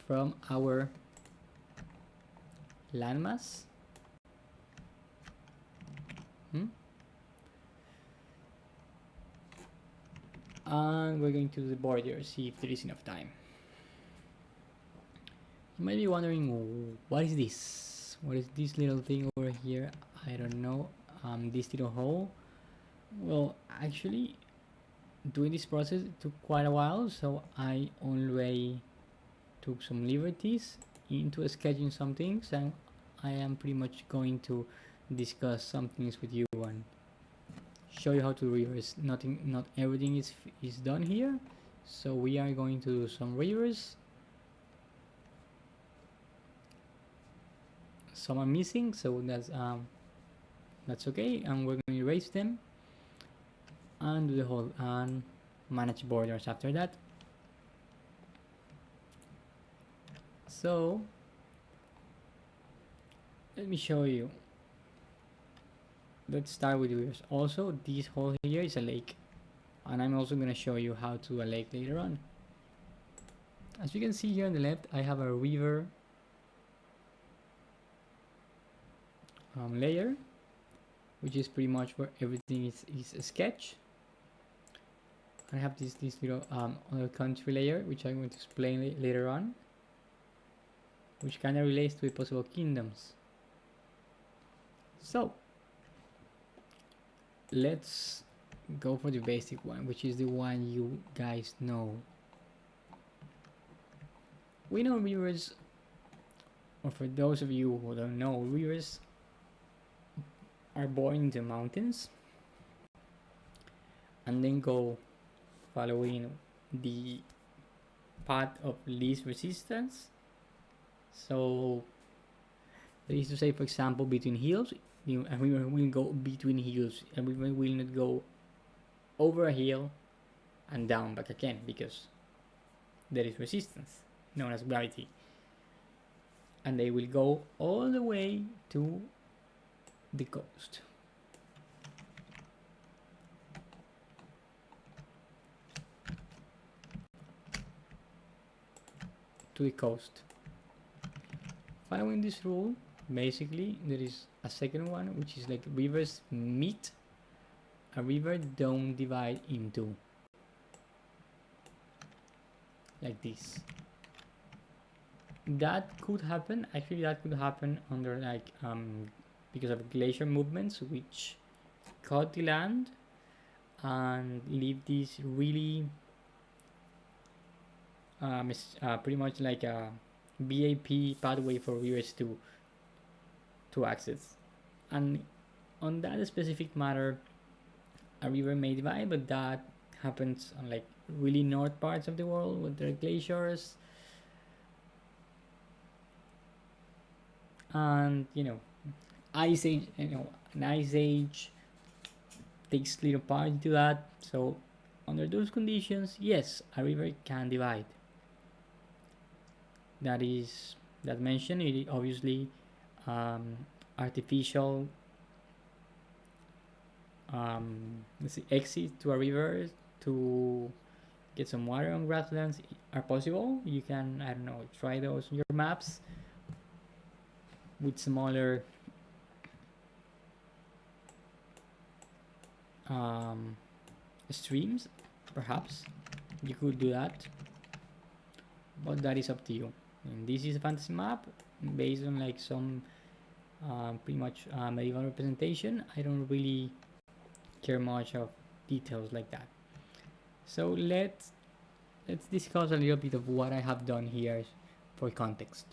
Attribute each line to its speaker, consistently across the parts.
Speaker 1: from our landmass. And we're going to do the border, see if there is enough time. You might be wondering, what is this? What is this little thing over here? I don't know. This little hole. Well, actually, doing this process took quite a while, so I already took some liberties into sketching some things, and I am pretty much going to discuss some things with you and show you how to reverse. Not everything is done here, so we are going to do some reverse. Some are missing, so that's okay, and we're going to erase them and do the whole and manage borders after that. So let me show you. Let's start with yours. Also, this hole here is a lake, and I'm also going to show you how to do a lake later on. As you can see here on the left, I have a river layer, which is pretty much where everything is a sketch. I have this little other country layer, which I'm going to explain later on, which kind of relates to the possible kingdoms. So let's go for the basic one, which is the one you guys know. We know rivers, or for those of you who don't know, rivers are born in the mountains and then go following the path of least resistance. So that is to say, for example, between hills, a river will go between hills, and river will not go over a hill and down back again, because there is resistance known as gravity, and they will go all the way to the coast. Following this rule, basically there is a second one, which is like rivers meet. A river don't divide in two, like this. That could happen. Actually, that could happen under like because of glacier movements, which cut the land and leave this really pretty much like a BAP pathway for rivers to access. And on that specific matter, a river may divide, but that happens on like really north parts of the world with their glaciers, and ice age. An ice age takes little part into that. So under those conditions, yes, a river can divide. That mentioned, it obviously artificial let's see, exit to a river to get some water on grasslands are possible. You can, I don't know, try those on your maps with smaller streams. Perhaps you could do that, but that is up to you. And this is a fantasy map based on like some pretty much medieval representation. I don't really care much of details like that. So let's discuss a little bit of what I have done here for context.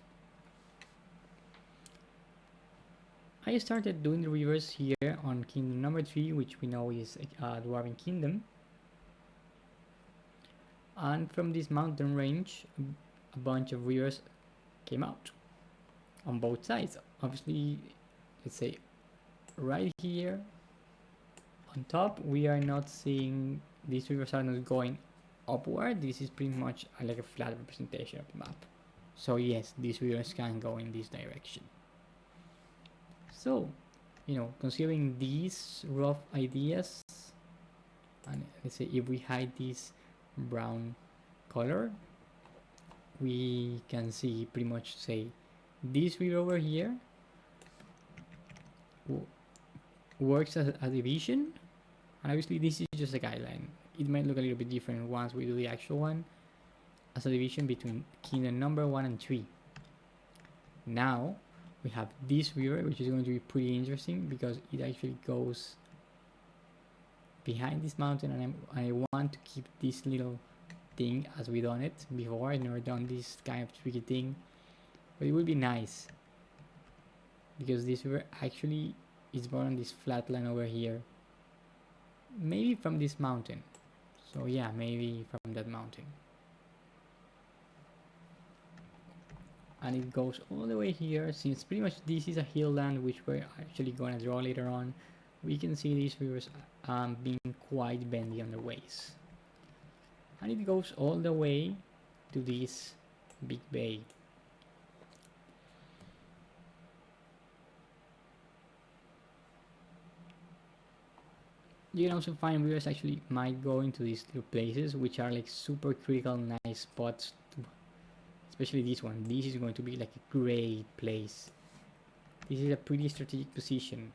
Speaker 1: I started doing the rivers here on kingdom number 3, which we know is Dwarven Kingdom. And from this mountain range, a bunch of rivers came out on both sides. Obviously, let's say right here on top, we are not seeing, these rivers are not going upward. This is pretty much like a flat representation of the map. So yes, these rivers can go in this direction. So, considering these rough ideas, and let's say if we hide this brown color, we can see pretty much say this river over here works as a division, and obviously this is just a guideline. It might look a little bit different once we do the actual one, as a division between kingdom number 1 and 3. Now we have this river, which is going to be pretty interesting because it actually goes behind this mountain, and I want to keep this little thing as we done it before. I've never done this kind of tricky thing, but it would be nice because this river actually is born on this flat line over here, maybe from this mountain. So yeah, maybe from that mountain, and it goes all the way here. Since pretty much this is a hill land which we're actually gonna draw later on, we can see these rivers being quite bendy on the ways, and it goes all the way to this big bay. You can also find rivers actually might go into these little places which are like super critical, nice spots to, especially this one. This is going to be like a great place. This is a pretty strategic position.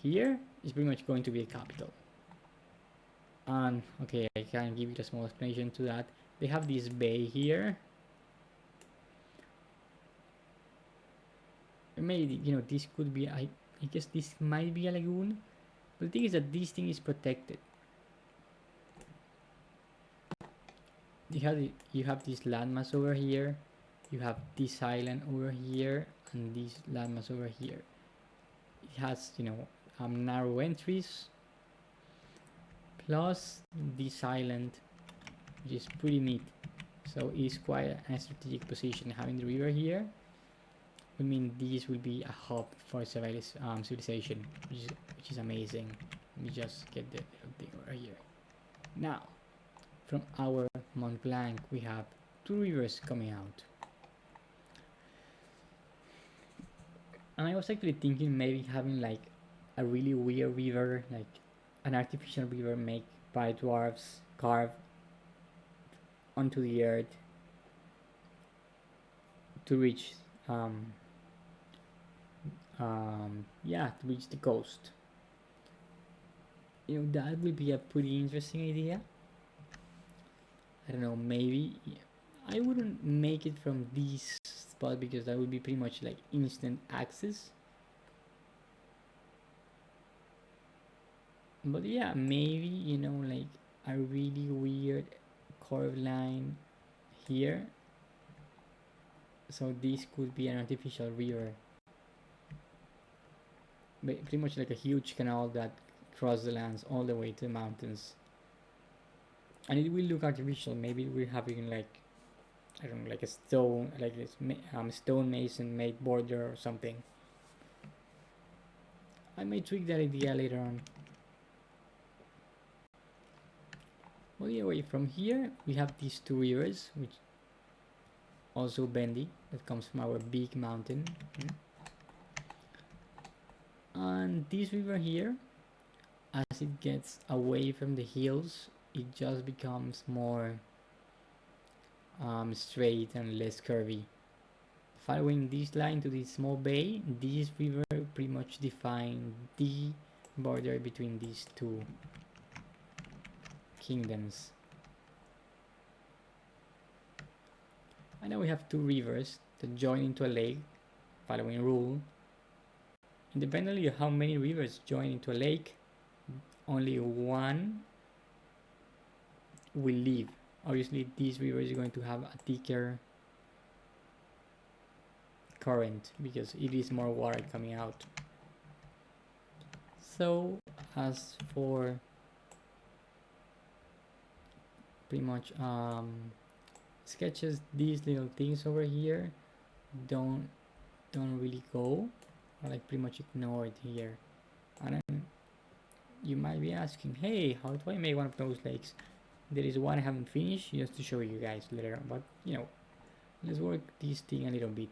Speaker 1: Here is pretty much going to be a capital. And okay, I can give you a small explanation to that. They have this bay here. Maybe, you know, this could be, I guess this might be a lagoon. But the thing is that this thing is protected. You have this landmass over here. You have this island over here, and this landmass over here. It has, you know, narrow entries, plus this island, which is pretty neat. So it's quite a strategic position. Having the river here would mean this will be a hub for civilization, which is amazing. Let me just get the little thing over here. Now, from our Mont Blanc, we have 2 rivers coming out. And I was actually thinking maybe having like a really weird river, like an artificial river made by dwarves carved onto the earth to reach to reach the coast. You know, that would be a pretty interesting idea. I don't know, maybe I wouldn't make it from this spot because that would be pretty much like instant access. But yeah, maybe, you know, like a really weird curved line here. So this could be an artificial river. But pretty much like a huge canal that crosses the lands all the way to the mountains. And it will look artificial. Maybe we're having like, I don't know, like a stone, like this stone mason made border or something. I may tweak that idea later on. Well, anyway, from here we have these 2 rivers, which also bendy, that comes from our big mountain. And this river here, as it gets away from the hills, it just becomes more straight and less curvy. Following this line to this small bay, this river pretty much defines the border between these 2 kingdoms. And now we have 2 rivers that join into a lake, following rule. Independently of how many rivers join into a lake, only one will leave. Obviously, this river is going to have a thicker current because it is more water coming out. So, as for pretty much sketches, these little things over here don't really go, or like pretty much ignored here. And you might be asking, hey, how do I make one of those lakes? There is one I haven't finished, just to show you guys later on, but you know, let's work this thing a little bit.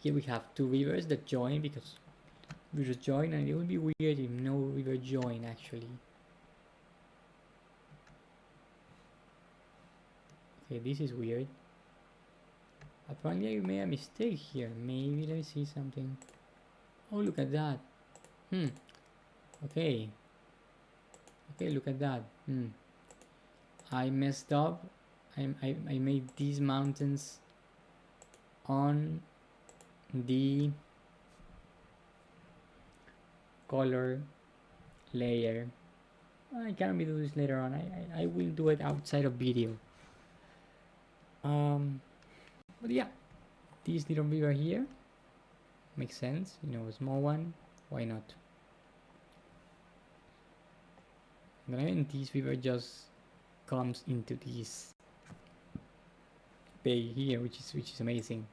Speaker 1: Here we have 2 rivers that join, because rivers join, and it would be weird if no river join actually. Okay, this is weird. Apparently I made a mistake here. Maybe let me see something. Oh, look at that. Okay. Okay, look at that. I messed up. I made these mountains on the color layer. I can do this later on. I will do it outside of video. But yeah, this little river here makes sense. You know, a small one. Why not? Then this river just comes into this bay here, which is amazing.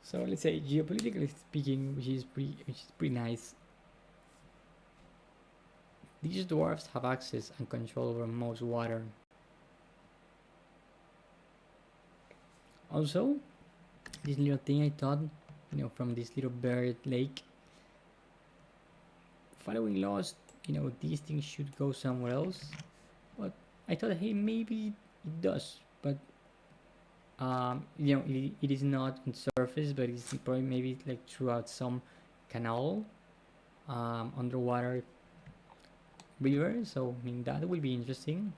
Speaker 1: So let's say geopolitically speaking, which is pretty nice. These dwarfs have access and control over most water. Also, this little thing I thought, you know, from this little bird lake, following laws, you know, these things should go somewhere else. But I thought, hey, maybe it does, but you know, it is not on surface, but it's probably maybe like throughout some canal, underwater river. So I mean that will be interesting.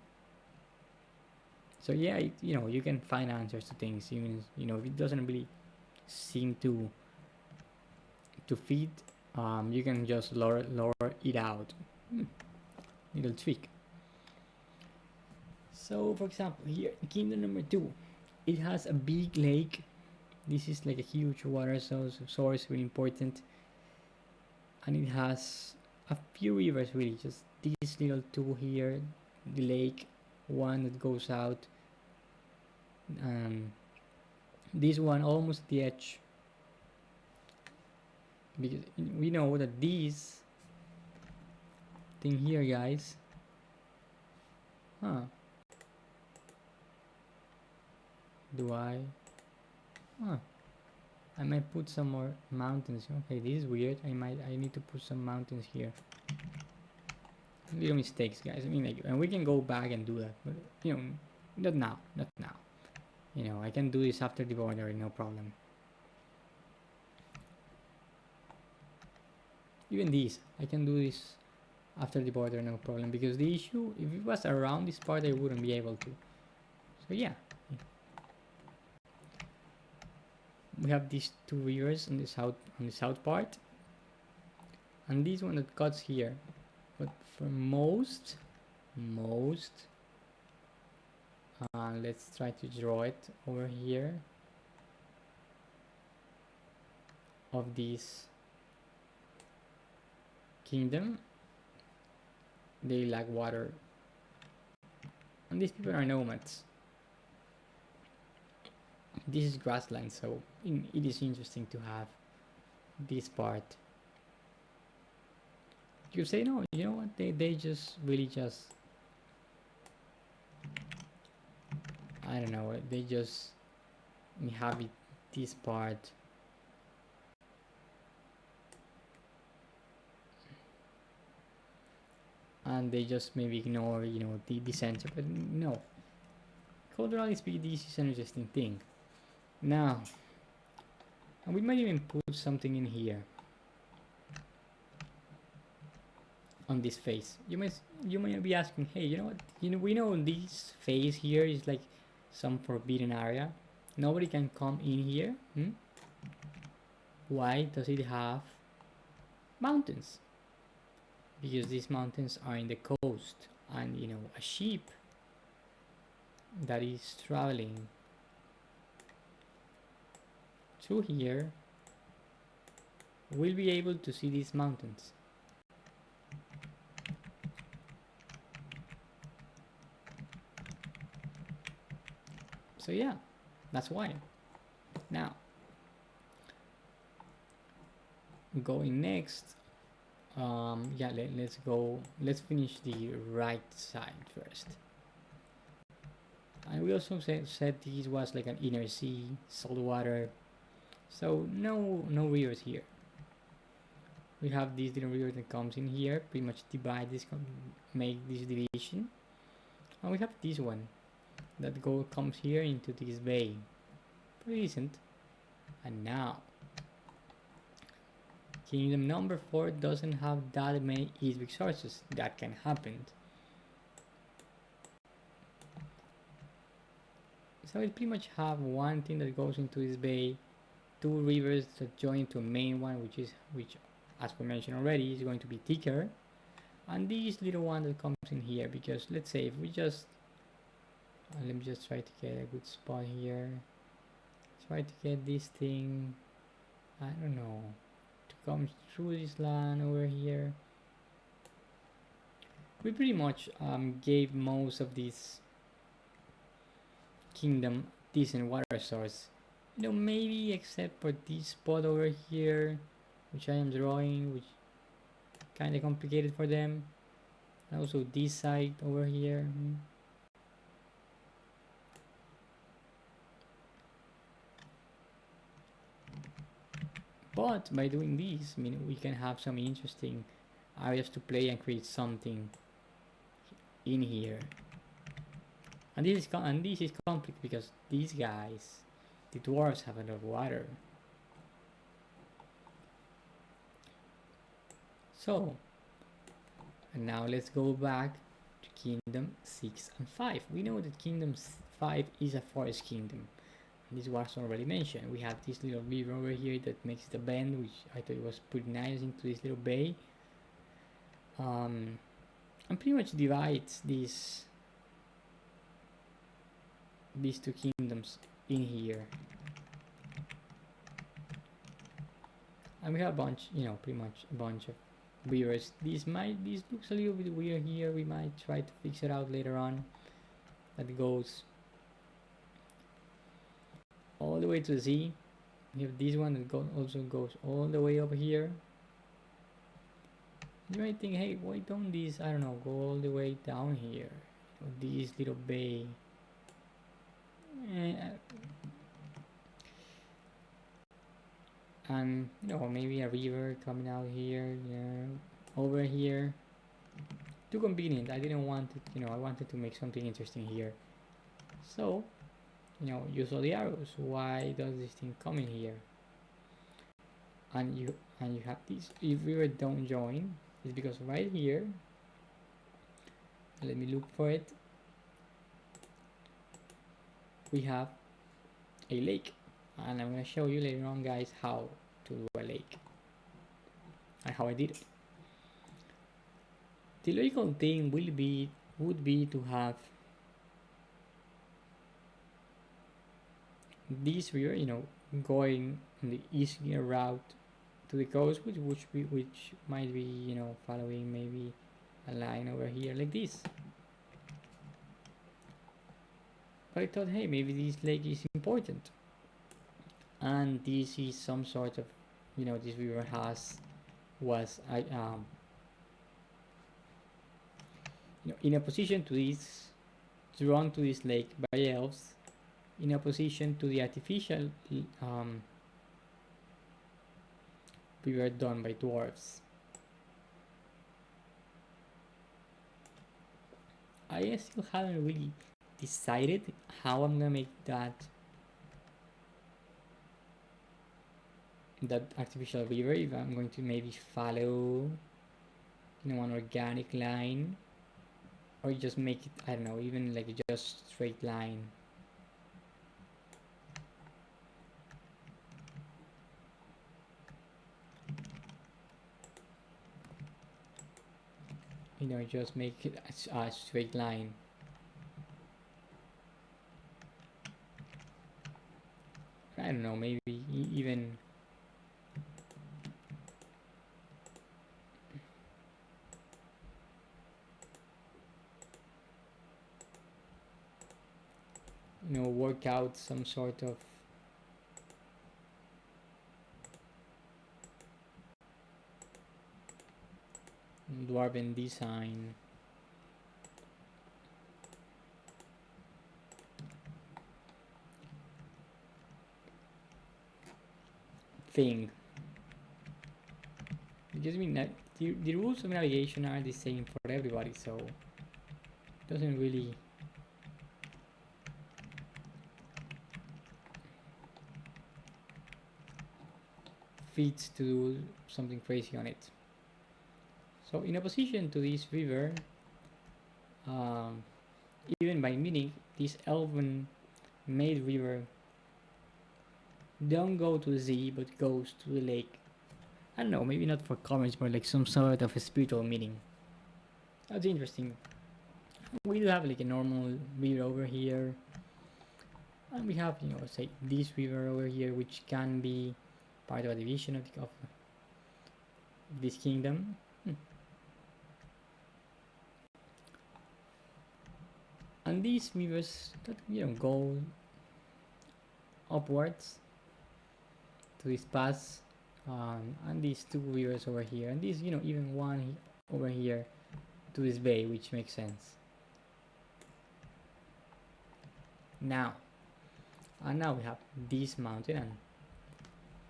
Speaker 1: So yeah, you know, you can find answers to things, even, you know, if it doesn't really seem to fit, you can just lower it out. Little trick. So for example, here kingdom number 2, it has a big lake. This is like a huge water source, really important, and it has a few rivers, really, just these little two here, the lake, one that goes out, this one almost at the edge, because we know that this thing here, guys, do I I might put some more mountains. Okay, this is weird. I need to put some mountains here. Little mistakes, guys. I mean, like, and we can go back and do that, but you know, not now. You know, I can do this after the border, no problem. Even these, I can do this after the border, no problem. Because the issue, if it was around this part, I wouldn't be able to. So yeah, we have these two rivers on the south part, and this one that cuts here. But for most, let's try to draw it over here of this kingdom. They lack water, and these people are nomads. This is grassland, so it is interesting to have this part. You say no, you know what, they just really just, I don't know, they just inhabit this part. And they just maybe ignore, you know, the center, but no. Culturally speaking, this is an interesting thing. Now, and we might even put something in here on this face. You might be asking, hey, you know what? You know, we know this face here is like some forbidden area. Nobody can come in here. Why does it have mountains? Because these mountains are in the coast, and you know, a sheep that is traveling through here will be able to see these mountains. So yeah, that's why. Now, going next, yeah, let's go, let's finish the right side first. And we also said this was like an inner sea, salt water, so no rivers here. We have this little river that comes in here, pretty much divide this, make this division. And we have this one that comes here into this bay. Pretty decent. And now, kingdom number 4 doesn't have that many east resources. That can happen. So it pretty much have one thing that goes into this bay, 2 rivers that join to a main one, which as we mentioned already is going to be thicker, and this little one that comes in here, because let's say if we just let me just try to get a good spot here, try to get this thing, I don't know, to come through this land over here. We pretty much gave most of this kingdom decent water source, maybe except for this spot over here which I am drawing, which kind of complicated for them, and also this side over here. But by doing this, we can have some interesting areas to play and create something in here. And this is conflict because these guys, the dwarves, have a lot of water. So, and now let's go back to Kingdom 6 and 5. We know that Kingdom 5 is a forest kingdom. And this was already mentioned. We have this little river over here that makes the bend, which I thought was pretty nice, into this little bay. And pretty much divides these 2 kingdoms in here. And we have a bunch, pretty much a bunch of rivers. This looks a little bit weird here. We might try to fix it out later on. That goes all the way to the sea. We have this one that also goes all the way over here. You might think, hey, why don't these, I don't know, go all the way down here? This little bay. And maybe a river coming out here, over here. Too convenient. I didn't want it, I wanted to make something interesting here. So, use all the arrows. Why does this thing come in here? And you have this. If river don't join, it's because right here. Let me look for it. We have a lake, and I'm gonna show you later on, guys, how to do a lake and how I did it. The logical thing would be to have this river, going on the easier route to the coast, which might be, following maybe a line over here like this. But I thought, hey, maybe this lake is important, and this is some sort of, this river was in opposition to this, drawn to this lake by elves, in opposition to the artificial river done by dwarves. I still haven't really decided how I'm gonna make that artificial river, if I'm going to maybe follow an organic line, or just make it, I don't know, even like just straight line. Just make it a straight line. I don't know, maybe even work out some sort of dwarven design. Thing, because the rules of navigation are the same for everybody, so it doesn't really fits to do something crazy on it. So in opposition to this river, um, even by meaning, this elven made river don't go to the sea but goes to the lake. I don't know, maybe not for commerce, but like some sort of a spiritual meaning. That's interesting. We do have like a normal river over here, and we have, you know, say this river over here, which can be part of a division of this kingdom. And these rivers that, you know, go upwards to this pass, and these two rivers over here, and these, you know, even one over here to this bay, which makes sense. Now, and now we have this mountain, and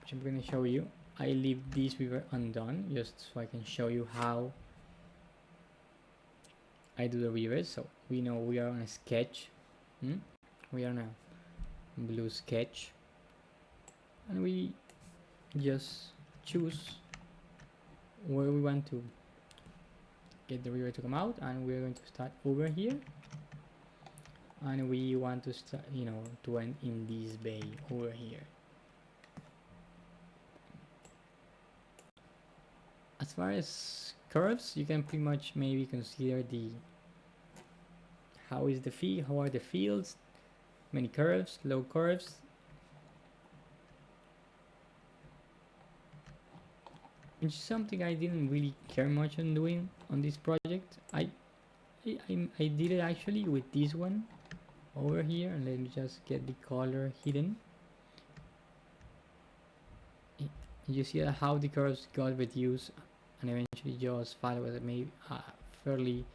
Speaker 1: which I'm going to show you. I leave this river undone just so I can show you how I do the rivers. So we know we are on a sketch. We are on a blue sketch, and we just choose where we want to get the river to come out, and we're going to start over here, and we want to start, you know, to end in this bay over here. As far as curves, you can pretty much maybe consider the how are the fields, many curves, low curves. Which is something I didn't really care much on doing on this project. I did it actually with this one over here, and let me just get the color hidden. You see how the curves got reduced and eventually just follow maybe a fairly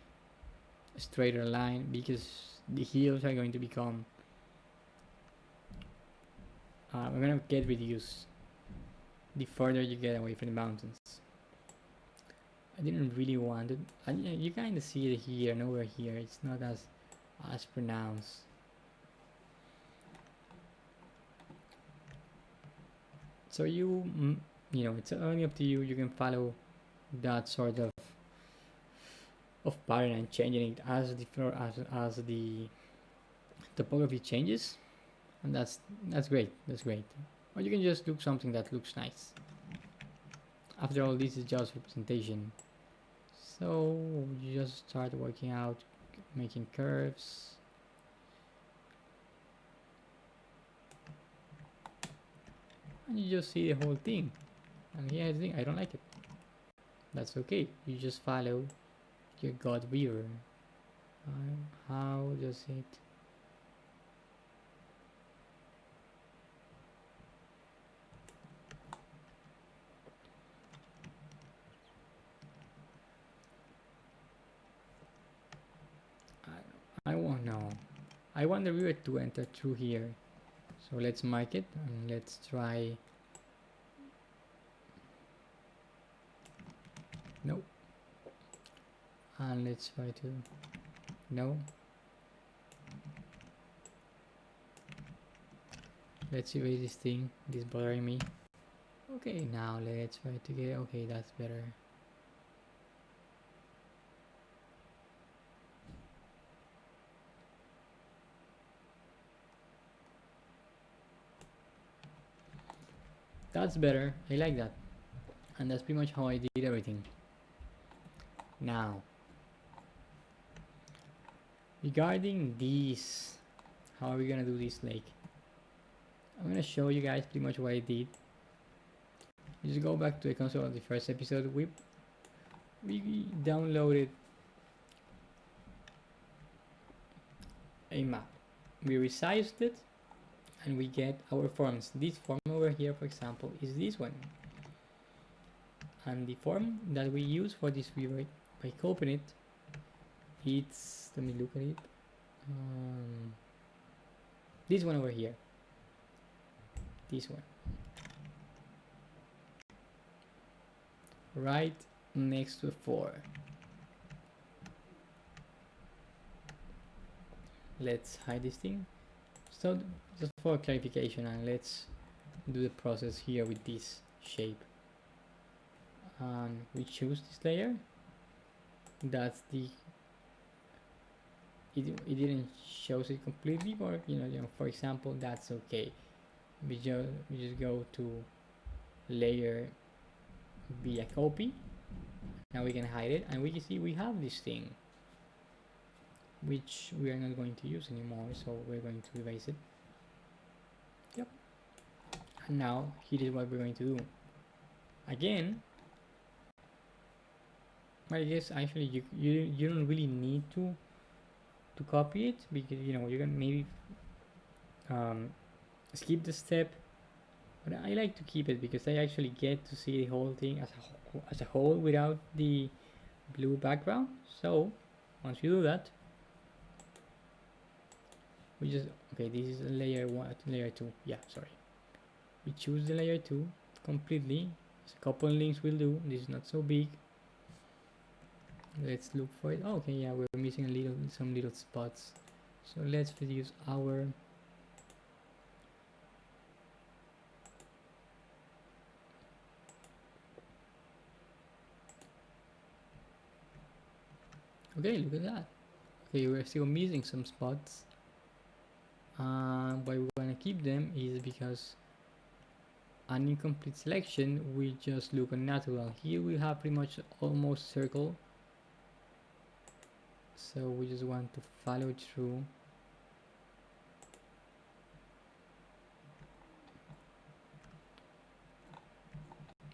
Speaker 1: straighter line, because the hills are going to become are going to get reduced the further you get away from the mountains. I didn't really want it, and you kind of see it here and over here. It's not as pronounced. So you know, it's only up to you. You can follow that sort of pattern and changing it as the topography changes, and that's great. That's great. Or you can just do something that looks nice. After all, this is just representation. So you just start working out, making curves. And you just see the whole thing. And here's the thing, I don't like it. That's okay. You just follow your God Weaver. How does it... I won't know. I want the river to enter through here. So let's mark it and let's try. No. And let's try to. No. Let's erase this thing. This is bothering me. Okay, now let's try to get. Okay, that's better. That's better. I like that. And that's pretty much how I did everything. Now, regarding these, how are we gonna do this lake? I'm gonna show you guys pretty much what I did. You just go back to the console of the first episode. We downloaded a map. We resized it, and we get our forms. This form over here, for example, is this one. And the form that we use for this river, by copying it, it's, let me look at it, this one over here, this one, right next to 4. Let's hide this thing. So just for clarification, and let's do the process here with this. shape, and we choose this layer. That's the it didn't shows it completely, but for example, that's okay. We just go to layer via copy. Now we can hide it, and we can see we have this thing, which we are not going to use anymore, so we're going to erase it. Yep. And now here is what we're going to do. Again, I guess actually you don't really need to copy it, because you can maybe skip the step, but I like to keep it because I actually get to see the whole thing as a whole without the blue background. So once you do that, we just this is layer 1, layer 2. Yeah, sorry, we choose the layer 2 completely. There's a couple links will do. This is not so big. Let's look for it. Oh, okay, yeah, we're missing some little spots, so let's reduce our okay, look at that. Okay, we're still missing some spots. Why we want to keep them is because an incomplete selection we just look unnatural. Here we have pretty much almost circle, so we just want to follow through.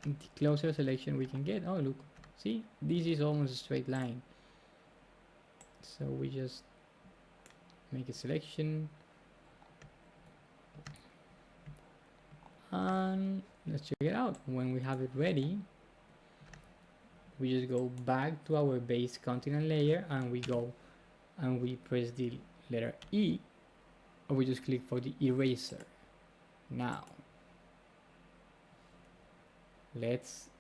Speaker 1: The closer selection we can get, oh look, see, this is almost a straight line. So we just make a selection, and let's check it out. When we have it ready, we just go back to our base continent layer, and we go and we press the letter E, or we just click for the eraser. Now let's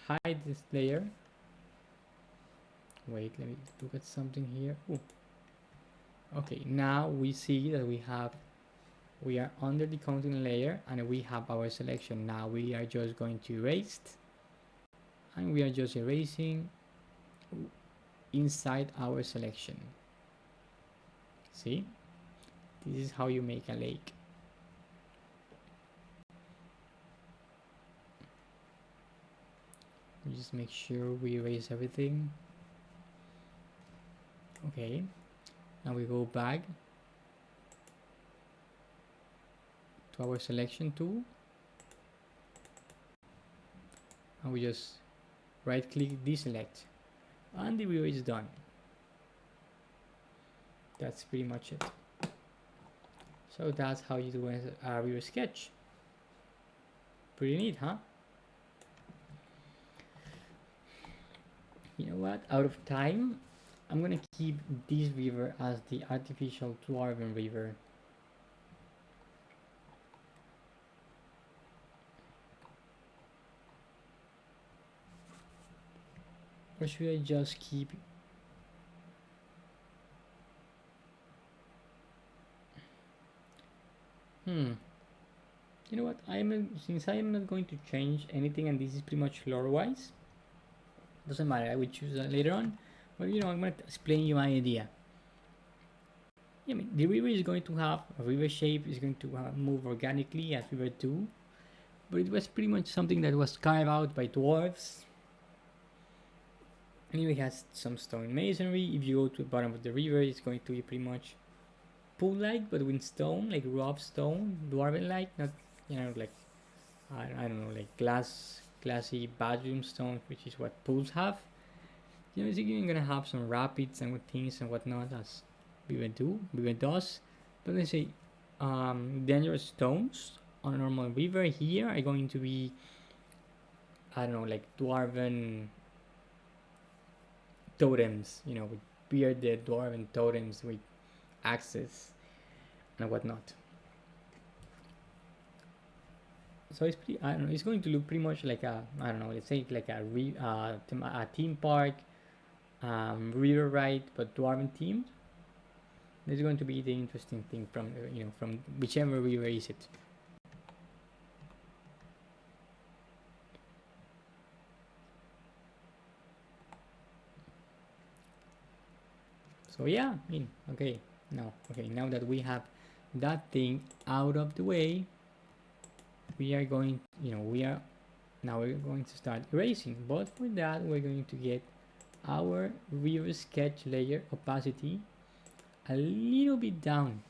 Speaker 1: hide this layer. Wait, let me look at something here. Ooh. Okay, now we see that we are under the continent layer, and we have our selection. Now we are just going to erase, and we are just erasing inside our selection. See, this is how you make a lake. We just make sure we erase everything. Okay, now we go back to our selection tool, and we just right click deselect, and the view is done. That's pretty much it. So that's how you do a river sketch. Pretty neat, huh? You know what, out of time, I'm gonna keep this river as the artificial dwarven river. Or should I just keep you know what, since I am not going to change anything, and this is pretty much lore wise, doesn't matter, I will choose that later on, but I'm going to explain you my idea. I mean, the river is going to have a river shape, is going to move organically as river do, but it was pretty much something that was carved out by dwarves. Anyway, it has some stone masonry. If you go to the bottom of the river, it's going to be pretty much pool-like, but with stone, like rough stone, dwarven-like, not like I don't know, like glassy bathroom stone, which is what pools have. You're gonna have some rapids and things and whatnot, as River does. But let's say dangerous stones on a normal river here are going to be, I don't know, like dwarven totems, with bearded dwarven totems with axes and whatnot. So it's pretty, I don't know, it's going to look pretty much like I don't know, let's say like a theme park, river ride, but dwarven themed. That's going to be the interesting thing from from whichever river is it. So yeah, I mean, okay, now that we have that thing out of the way, we are going, now we're going to start erasing. But for that, we're going to get our river sketch layer opacity a little bit down.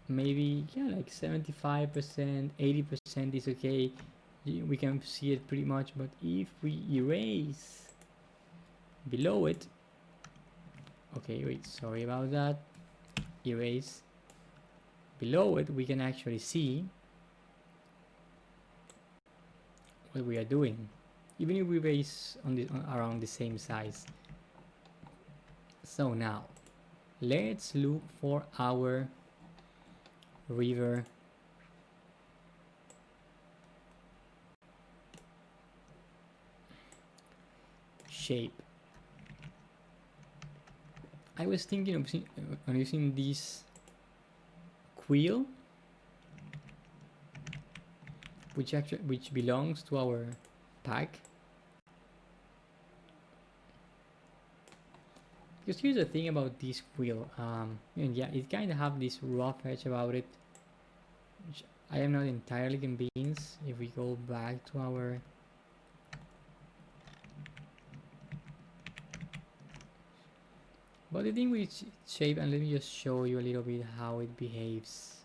Speaker 1: Maybe, yeah, like 75%, 80% is okay. We can see it pretty much. But if we erase below it, okay, wait, sorry about that. Erase below it, we can actually see what we are doing, even if we erase around the same size. So now let's look for our river shape. I was thinking of using this quill, which belongs to our pack. Because here's the thing about this quill, and yeah, it kind of have this rough edge about it, which I am not entirely convinced. If we go back to our but the thing with shape, and let me just show you a little bit how it behaves,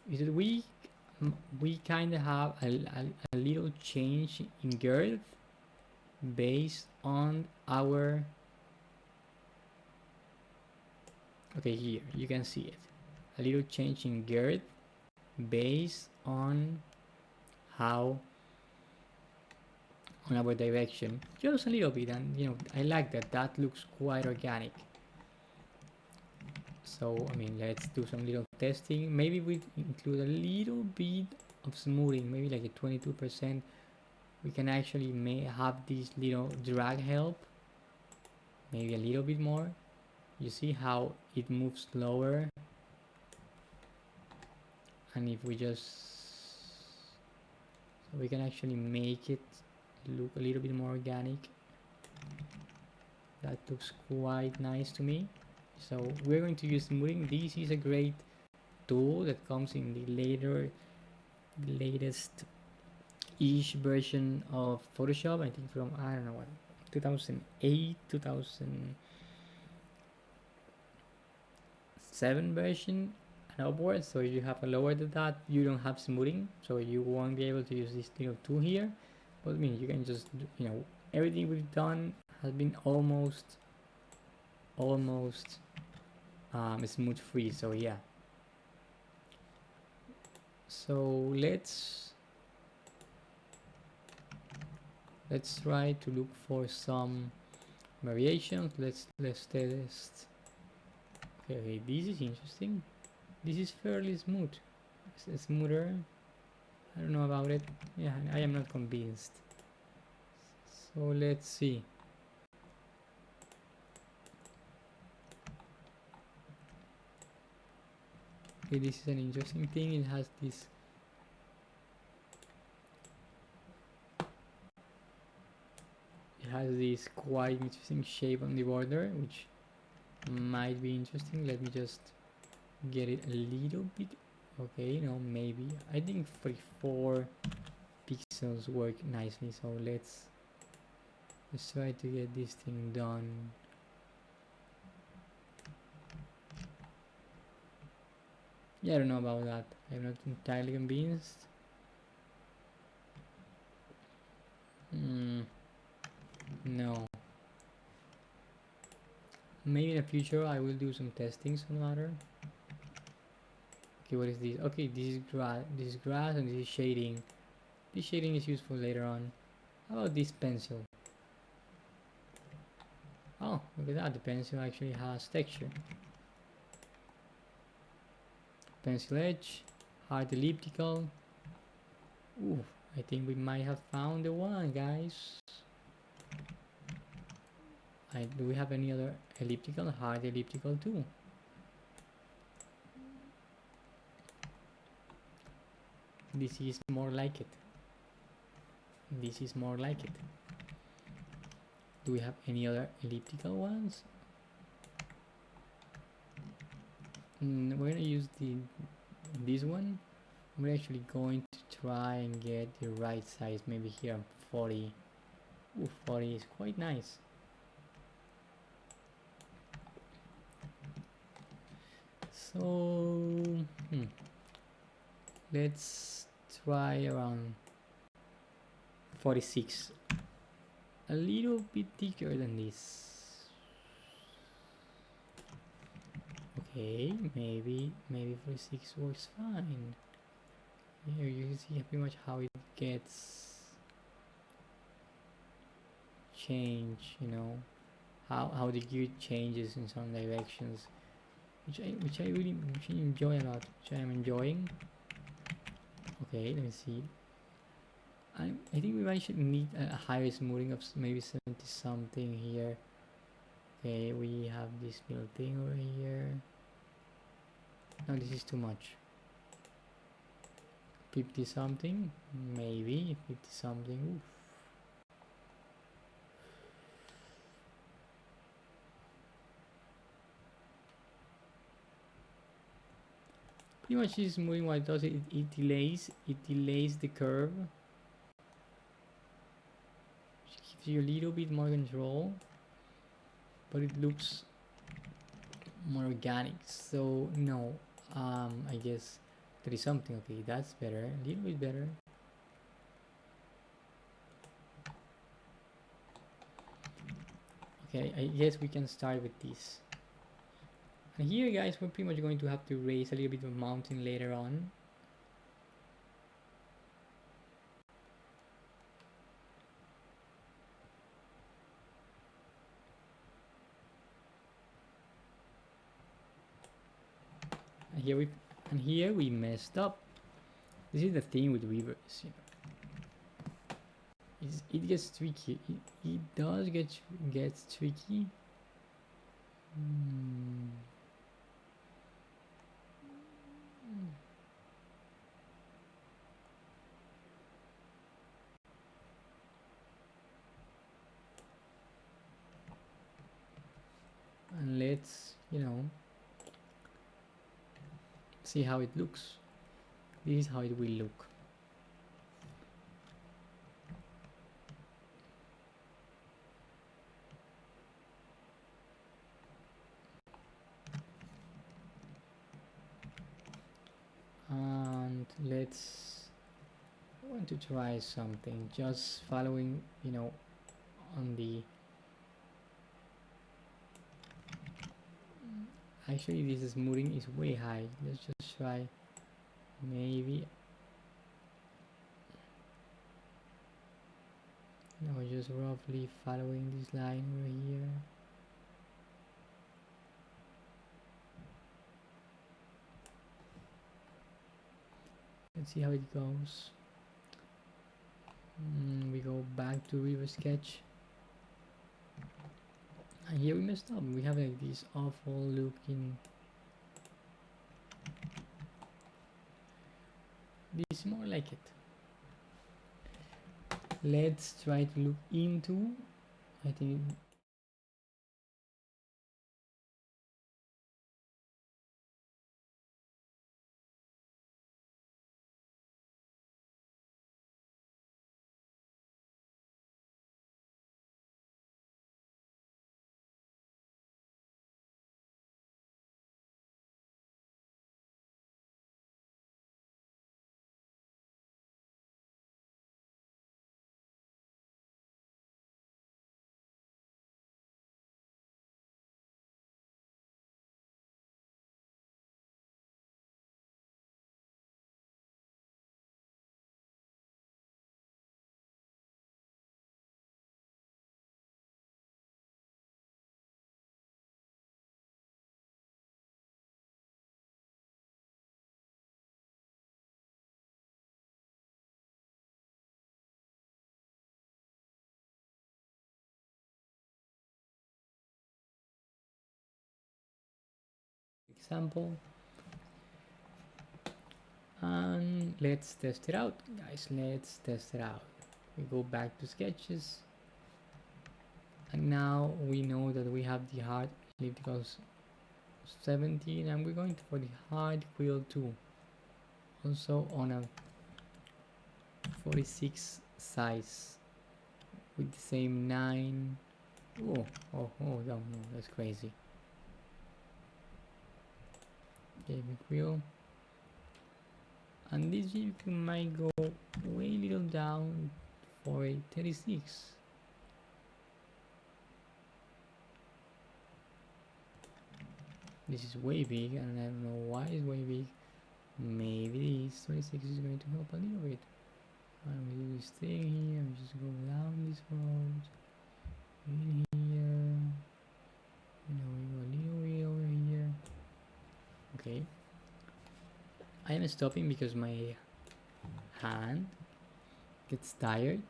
Speaker 1: is that we kind of have a little change in girth based on our, okay, here you can see it, a little change in girth based on how, on our direction, just a little bit. And I like that looks quite organic. So I mean, let's do some little testing. Maybe we include a little bit of smoothing, maybe like a 22%. We can actually have this little drag help, maybe a little bit more. You see how it moves slower, and if we just, so we can actually make it look a little bit more organic. That looks quite nice to me. So we're going to use smoothing. This is a great tool that comes in the latest ish version of Photoshop. I think from, I don't know what, 2008, 2007 version and upwards. So if you have a lower than that, you don't have smoothing, so you won't be able to use this little tool here. But I mean, you can just everything we've done has been almost smooth free. So yeah, so let's try to look for some variations. Let's test. Okay, this is interesting. This is fairly smooth. It's smoother. I don't know about it. Yeah, I am not convinced. So let's see. Okay, this is an interesting thing. It has this quite interesting shape on the border, which might be interesting. Let me just get it a little bit. Okay, no, maybe I think 44 pixels work nicely. So let's try to get this thing done. Yeah, I don't know about that. I'm not entirely convinced. No. Maybe in the future I will do some testings on the matter. Okay, what is this? Okay, this is grass. This is grass, and this is shading. This shading is useful later on. How about this pencil? Oh, look at that. The pencil actually has texture. Pencil edge, hard elliptical. Ooh, I think we might have found the one, guys. Do we have any other elliptical? Hard elliptical too. This is more like it. This is more like it. Do we have any other elliptical ones? We're gonna use this one. We're actually going to try and get the right size, maybe here 40. Ooh, 40 is quite nice. So let's try around 46. A little bit thicker than this. Okay, maybe 46 works fine. Here you can see pretty much how it gets changed, you know, how the gear changes in some directions, which I really enjoy a lot, which I am enjoying. Okay, let me see. I think we might should need a higher smoothing of maybe 70 something here. Okay, we have this little thing over here. No, this is too much. 50 something, maybe 50 something. Oof. Pretty much is moving. What it does, it delays the curve. It gives you a little bit more control, but it looks more organic. So no, I guess 30 something. Okay, that's better, a little bit better. Okay, I guess we can start with this. And here, guys, we're pretty much going to have to raise a little bit of mountain later on. And here we messed up. This is the thing with weavers, you know. It gets tricky. It does gets tricky. And let's, you know, see how it looks. This is how it will look. And let's want to try something, just following, you know, on the, actually this smoothing is way high. Let's just try maybe, you know, just roughly following this line over here. Let's see how it goes. We go back to river sketch, and here we messed up. We have like this awful looking, this is more like it. Let's try to look into, I think, example. And let's test it out, guys. Let's test it out. We go back to sketches. And now we know that we have the hard lift equals 17, and we're going for the hard quill 2, also on a 46 size with the same 9. Oh, no, that's crazy. Okay, we quill, and this you might go way little down for a 36. This is way big, and I don't know why it's way big. Maybe this 26 is going to help a little bit. And we do this thing here, we just go down this road, in here, we go a little way over here. Okay. I am stopping because my hand gets tired.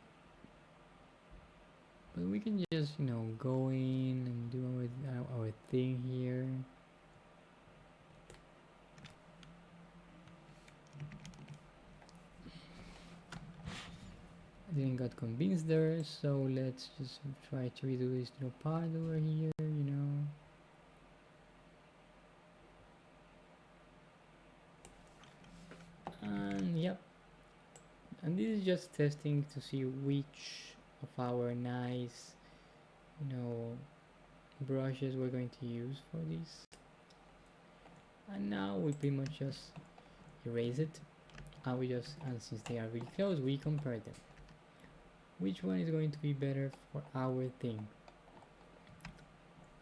Speaker 1: But we can just, go in and do our thing here. I didn't got convinced there, so let's just try to redo this little part over here, And yep. And this is just testing to see which of our nice, brushes we're going to use for this. And now we pretty much just erase it, and since they are really close, we compare them. Which one is going to be better for our thing?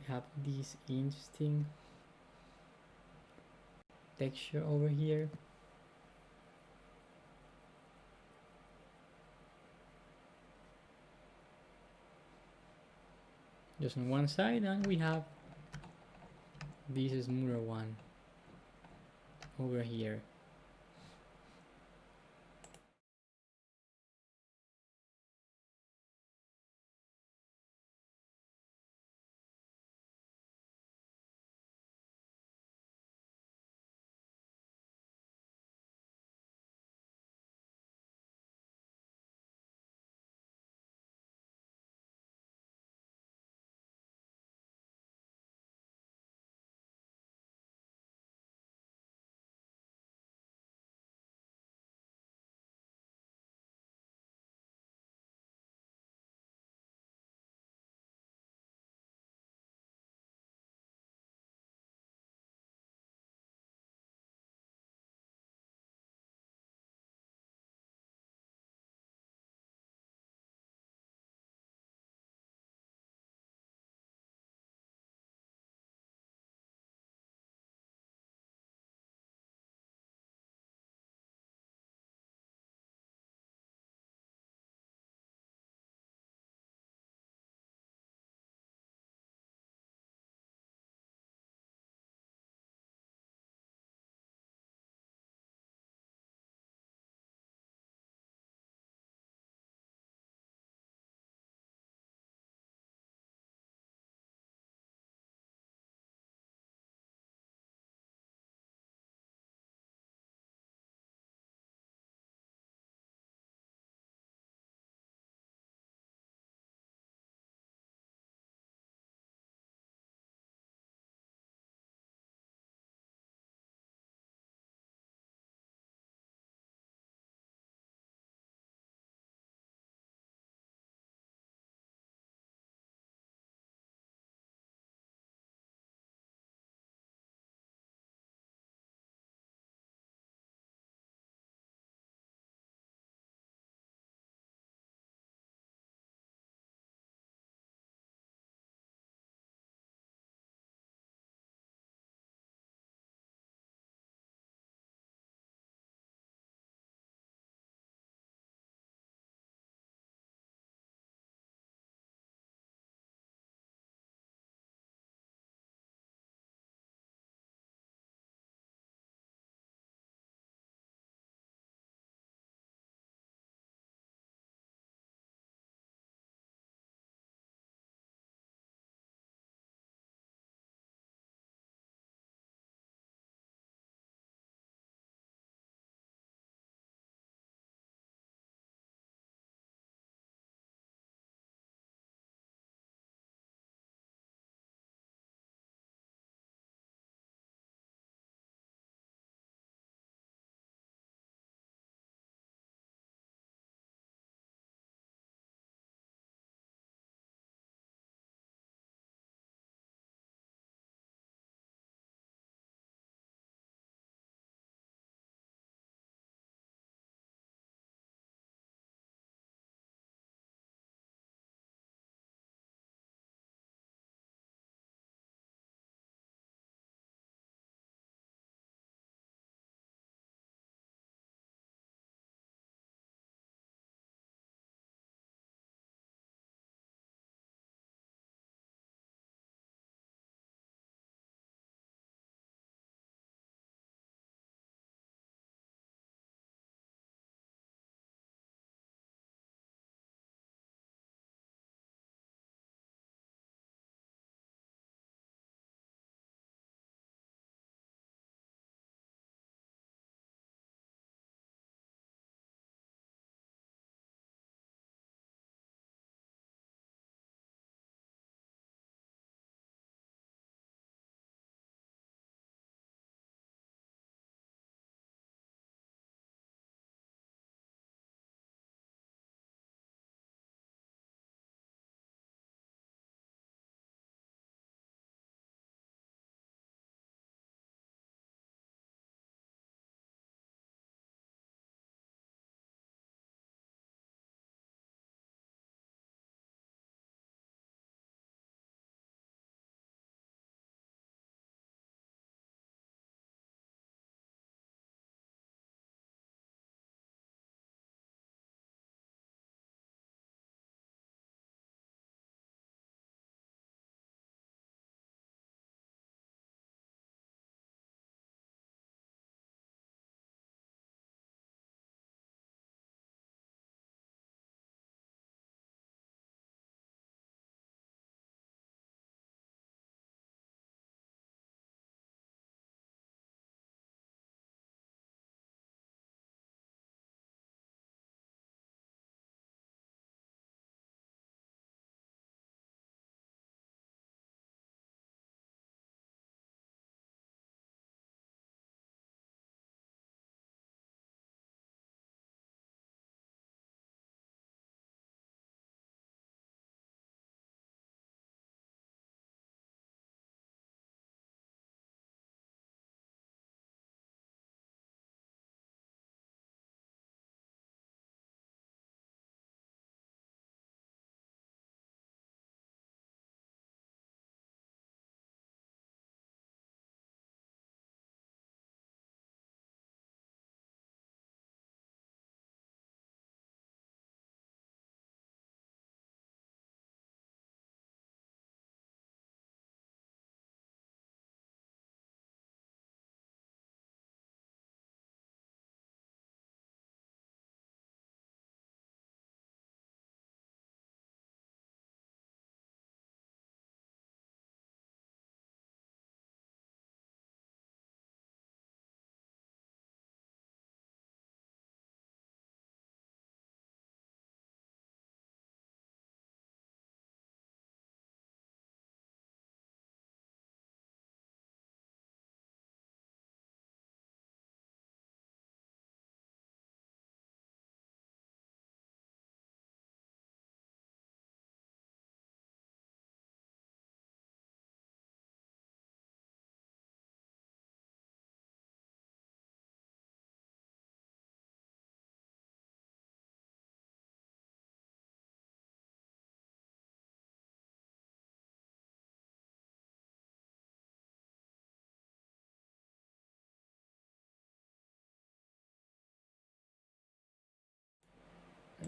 Speaker 1: We have this interesting texture over here. Just on one side, and we have this smoother one over here.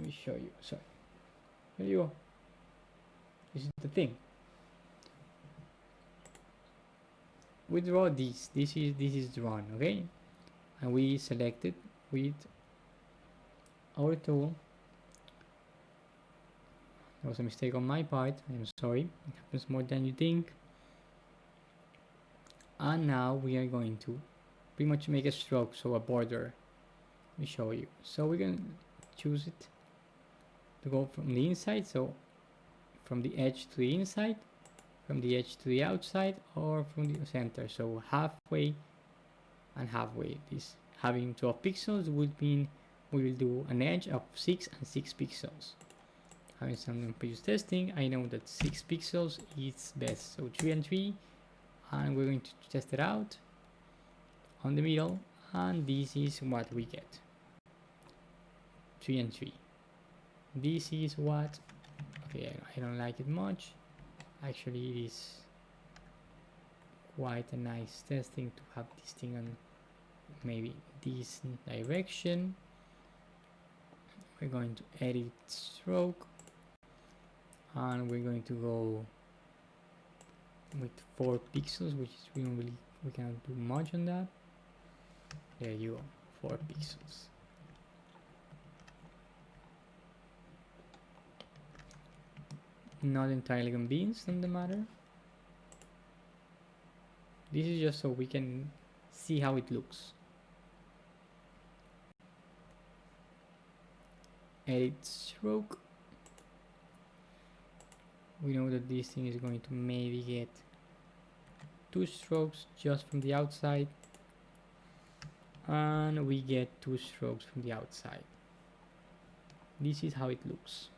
Speaker 1: me show you. Sorry. There you go. This is the thing. We draw this. This is drawn, okay? And we select it with our tool. There was a mistake on my part. I'm sorry. It happens more than you think. And now we are going to pretty much make a stroke, so a border. Let me show you. So we're going to choose it to go from the inside, so from the edge to the inside, from the edge to the outside, or from the center, so halfway and halfway. This having 12 pixels would mean we will do an edge of 6 and 6 pixels. Having some previous testing, I know that 6 pixels is best, so 3 and 3, and we're going to test it out on the middle, and this is what we get. 3 and 3. This is what, okay, I don't like it much. Actually, it is quite a nice testing to have this thing on maybe this direction. We're going to edit stroke, and we're going to go with 4 pixels, which is we cannot do much on that. There you go, 4 pixels. Not entirely convinced on the matter. This is just so we can see how it looks. Edit stroke. We know that this thing is going to maybe get 2 strokes just from the outside, and we get 2 strokes from the outside. This is how it looks.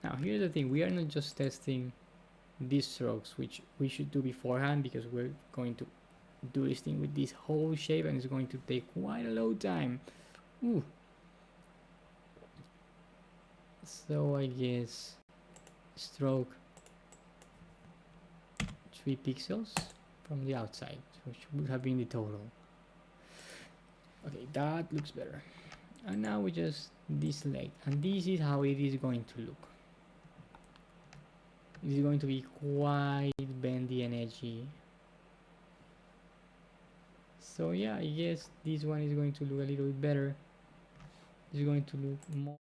Speaker 1: Now here's the thing, we are not just testing these strokes, which we should do beforehand, because we're going to do this thing with this whole shape and it's going to take quite a long time. Ooh. So I guess stroke 3 pixels from the outside, which would have been the total. Okay, that looks better. And now we just deselect, and this is how it is going to look. It is going to be quite bendy and edgy. So yeah, I guess this one is going to look a little bit better. It's going to look more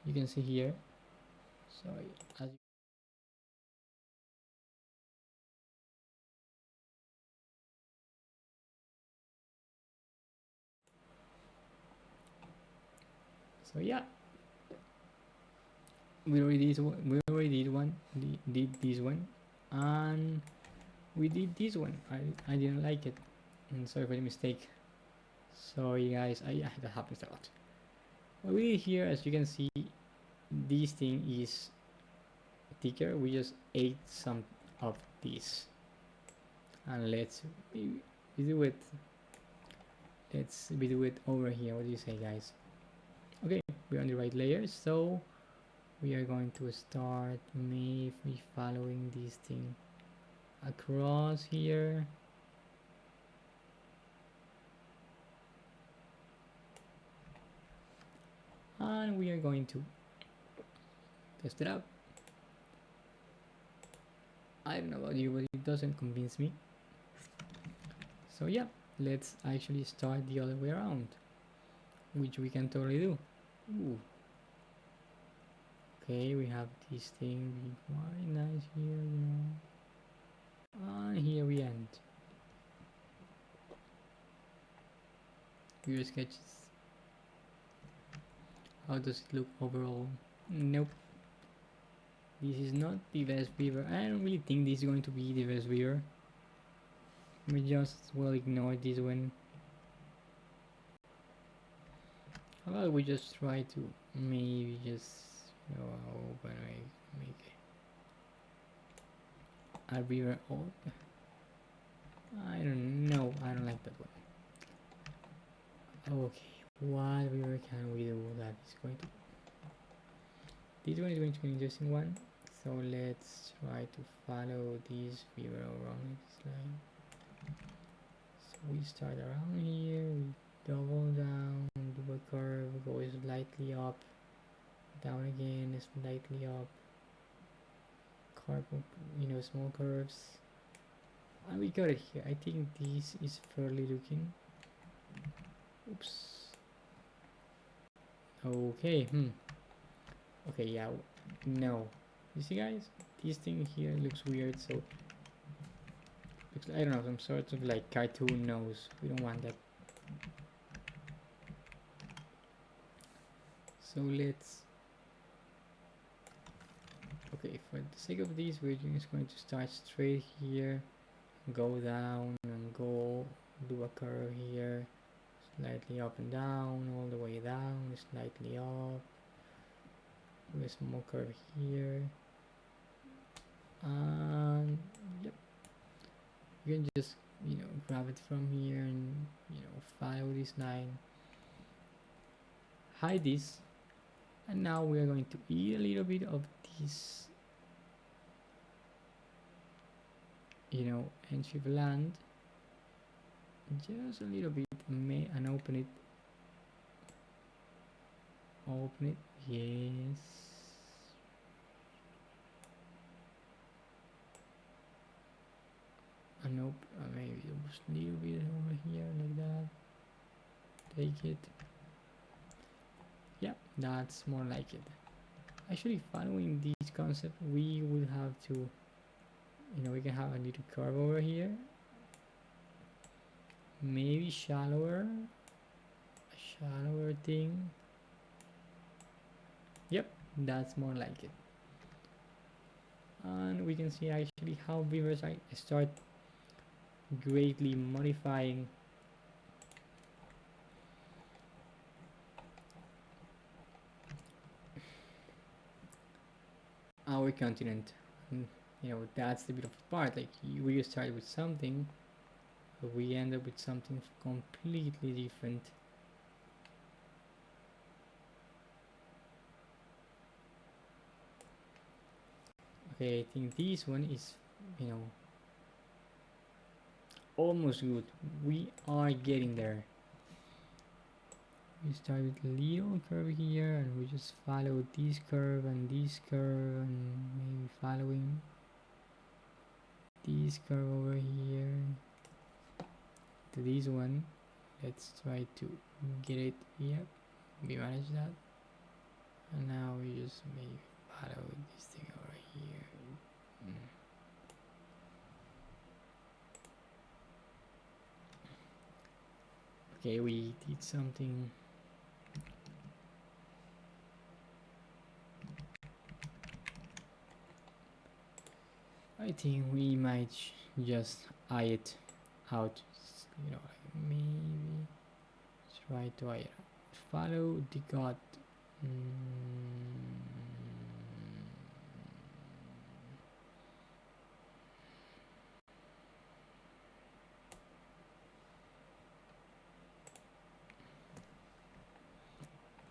Speaker 1: you can see here. Sorry, as so yeah, we already did one. We already did one. Did this one, and we did this one. I didn't like it, and sorry for the mistake. Sorry guys, that happens a lot. What we did here, as you can see, this thing is thicker. We just ate some of this, and we do it. Let's we do it over here. What do you say, guys? Okay, we're on the right layer, so we are going to start maybe following this thing across here. And we are going to test it out. I don't know about you, but it doesn't convince me. So yeah, let's actually start the other way around, which we can totally do. Ooh. Okay, we have this thing very nice here, you know. And here we end. Your sketches. How does it look overall? Nope. This is not the best beaver. I don't really think this is going to be the best beaver. We just well ignore this one. How about we just try to maybe just open make a beaver orb. I don't know. I don't like that one. Okay, what beaver can we do that is going to? This one is going to be an interesting one. So let's try to follow this beaver around this line. So we start around here, we double down, do a curve, go slightly up, down again, slightly up, curve, small curves, and we got it here. I think this is fairly looking. Oops. Okay, okay, yeah, no. You see, guys, this thing here looks weird, so looks like, I don't know, some sort of like cartoon nose. We don't want that. So let's, okay, for the sake of this, we're just going to start straight here, go down and go do a curve here, slightly up and down, all the way down, slightly up, do a small curve here, and yep, you can just grab it from here and follow this line, hide this, and now we are going to eat a little bit of this entry of land, just a little bit, and open it, yes, and maybe just a little bit over here like that, take it, yeah, that's more like it. Actually, following this concept, we will have to we can have a little curve over here, maybe a shallower thing. Yep, that's more like it. And we can see actually how beavers start greatly modifying our continent. And, that's the beautiful part. Like, we start with something, but we end up with something completely different. Okay, I think this one is, almost good. We are getting there. We start with a little curve here, and we just follow this curve and this curve, and maybe following this curve over here to this one. Let's try to get it. Yep, we managed that. And now we just maybe follow this thing over here. Okay, we did something. I think we might just eye it out. You know, like maybe try to eye it out. Follow the god.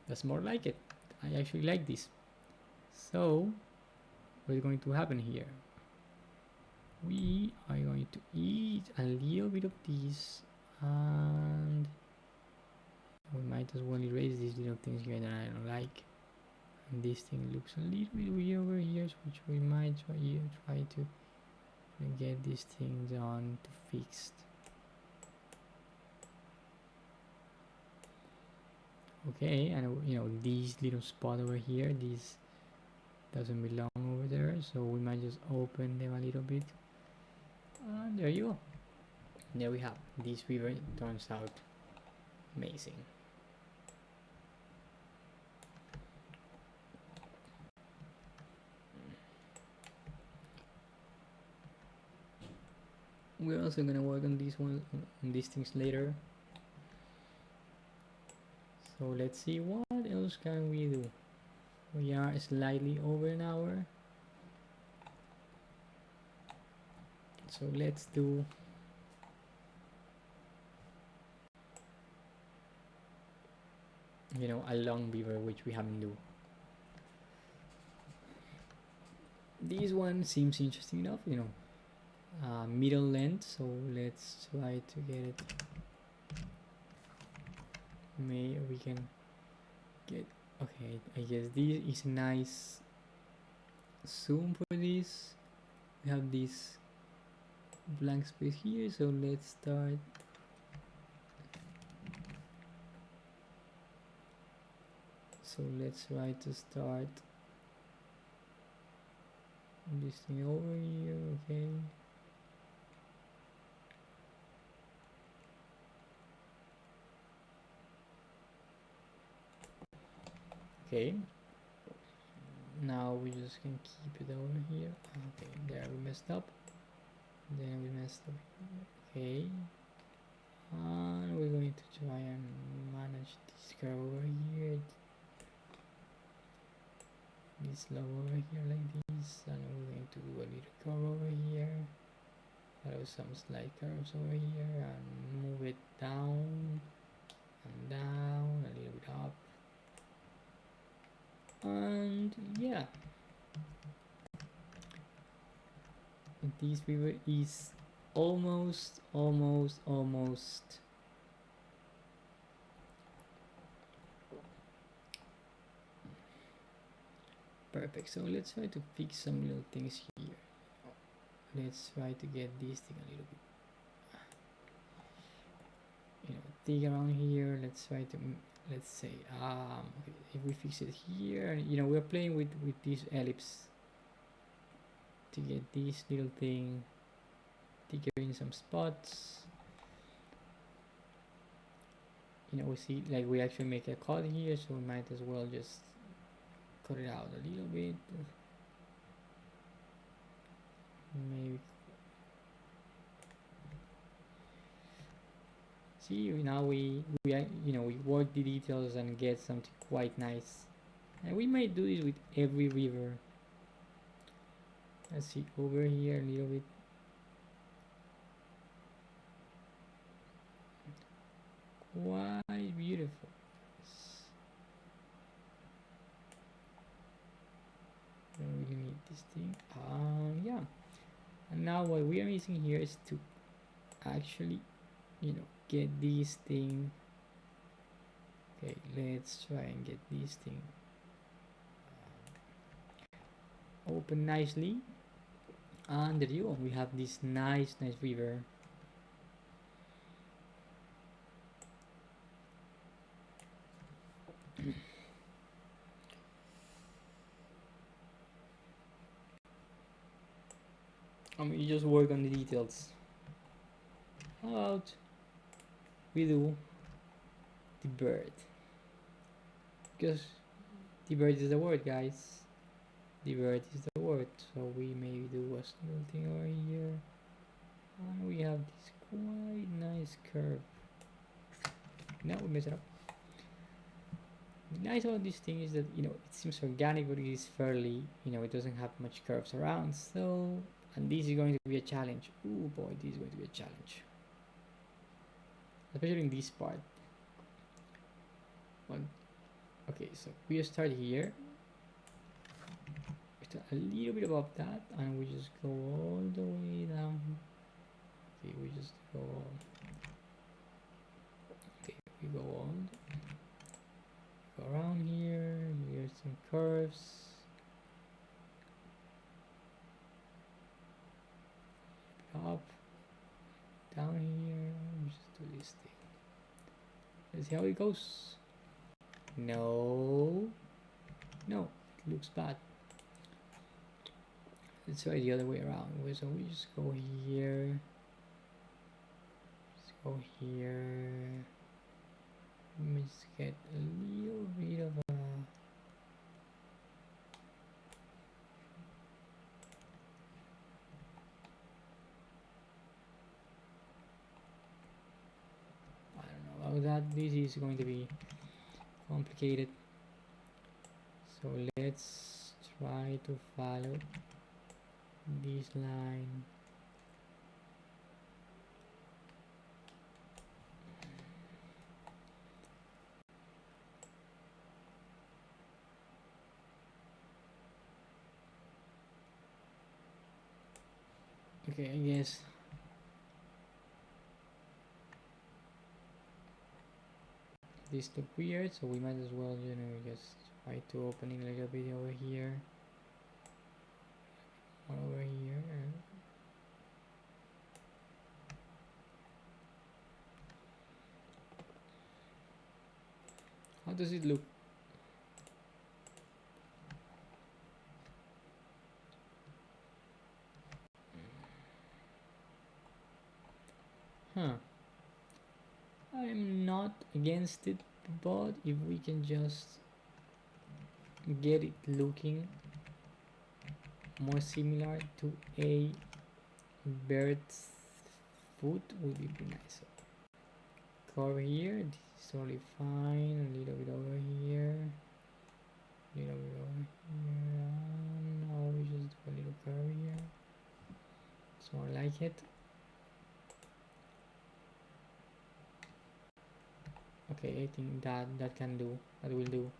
Speaker 1: That's more like it. I actually like this. So, what is going to happen here? We are going to eat a little bit of this, and we might as well erase these little things here that I don't like. And this thing looks a little bit weird over here, which we might try to get these things on to fixed. Okay, and you know, this little spot over here, this doesn't belong over there, so we might just open them a little bit. And there you go. There we have. This river turns out amazing. We're also gonna work on these things later. So let's see, what else can we do? We are slightly over an hour. So let's do a long beaver, which we haven't do. This one seems interesting enough, middle length, so let's try to get it. Maybe we can get, okay, I guess this is a nice zoom for this. We have this blank space here, so let's start. So let's try to start this thing over here. Okay, okay, now we just can keep it over here. Okay, there we messed up, then we messed up. Okay, and we're going to try and manage this curve over here, this low over here like this, and we're going to do a little curve over here, follow some slight curves over here, and move it down and down, a little bit up, and yeah, this river is almost perfect. So let's try to fix some little things here. Let's try to get this thing a little bit dig around here. Let's try to, let's say, okay, if we fix it here, we're playing with this ellipse to get this little thing thicker in some spots. We see, like, we actually make a cut here, so we might as well just cut it out a little bit. Maybe. See, now we work the details and get something quite nice, and we might do this with every river. Let's see over here a little bit. Quite beautiful. Don't really need this thing. Yeah. And now what we are missing here is to actually, get this thing. Okay, let's try and get this thing open nicely. And there you go. We have this nice river. You just work on the details. How about we do the bird? Because the bird is the word, guys. The bird is the word. So we maybe do a small thing over here. And we have this quite nice curve. Now we mess it up. The nice about this thing is that, you know, it seems organic, but it is fairly, you know, it doesn't have much curves around. So, and this is going to be a challenge. Oh boy, this is going to be a challenge. Especially in this part. Well, okay, so we start here. We start a little bit above that, and we just go all the way down. Okay, we just go on. Okay, we go on. Go around here. Here's some curves. Up, down here. We just do this thing. Let's see how it goes. No, no, it looks bad. Let's try the other way around. So we just go here. Just go here. Let me just get a little bit of a. I don't know about that. This is going to be complicated. So let's try to follow this line. Okay, I guess this look weird, so we might as well, you know, just try to open it a little bit over here or over here. How does it look? Huh. I'm not against it, but if we can just get it looking more similar to a bird's foot would be pretty nice. Over here, this is totally fine. A little bit over here, a little bit over here. Now we just do a little curve here. It's more like it. Okay, I think that can do. That will do.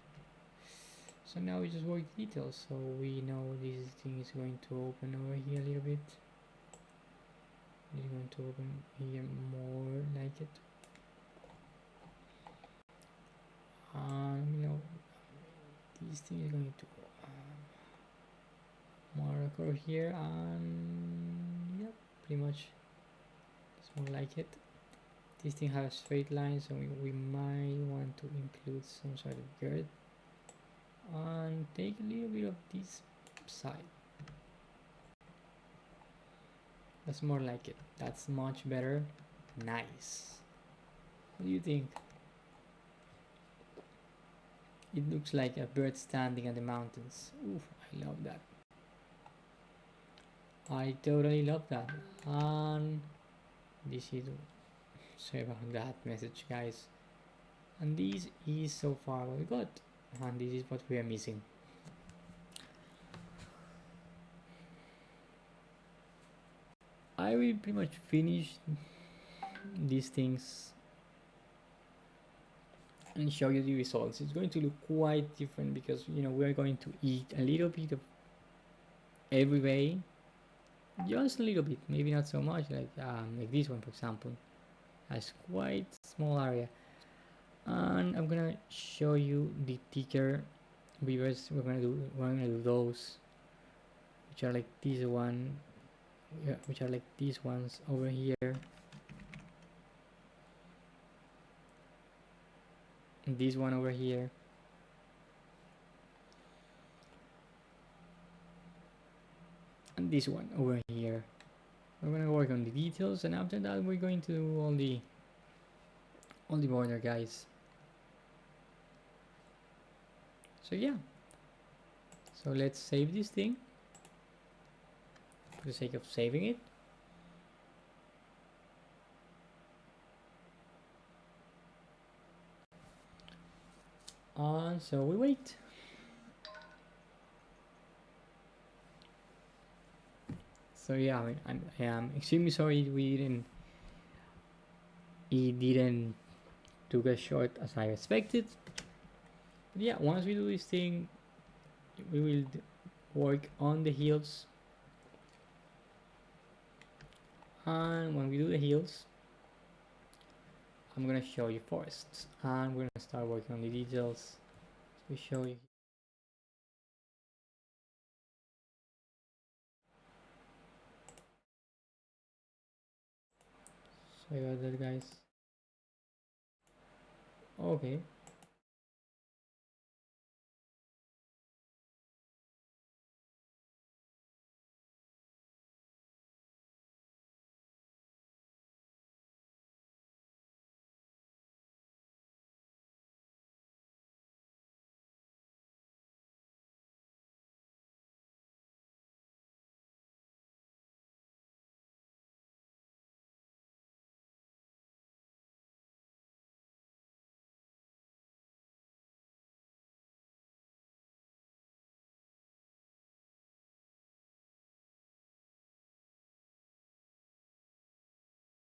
Speaker 1: So now we just work details. So we know this thing is going to open over here a little bit. It's going to open here more like it. You know, this thing is going to more over here, and yep, pretty much it's more like it. This thing has straight lines, so we might want to include some sort of girth and take a little bit of this side. That's more like it. That's much better. Nice. What do you think? It looks like a bird standing at the mountains. Oof, I love that. I totally love that. And this is, sorry about that message, guys. And this is so far what we got. And this is what we are missing. I will pretty much finish these things and show you the results. It's going to look quite different because, you know, we're going to eat a little bit of every way, just a little bit, maybe not so much, like this one, for example, has quite small area. And I'm gonna show you the thicker weavers. We're gonna do those, which are like this one, which are like these ones over here. And this one over here. And this one over here. we're gonna work on the details, and after that we're going to do all the border, guys. So yeah, so let's save this thing for the sake of saving it. And so we wait. So yeah, I am extremely sorry it didn't took as short as I expected. But yeah, once we do this thing, we will work on the heels, and when we do the heels, I'm gonna show you forests, and we're gonna start working on the details. We show you. Sorry about that, guys. Okay,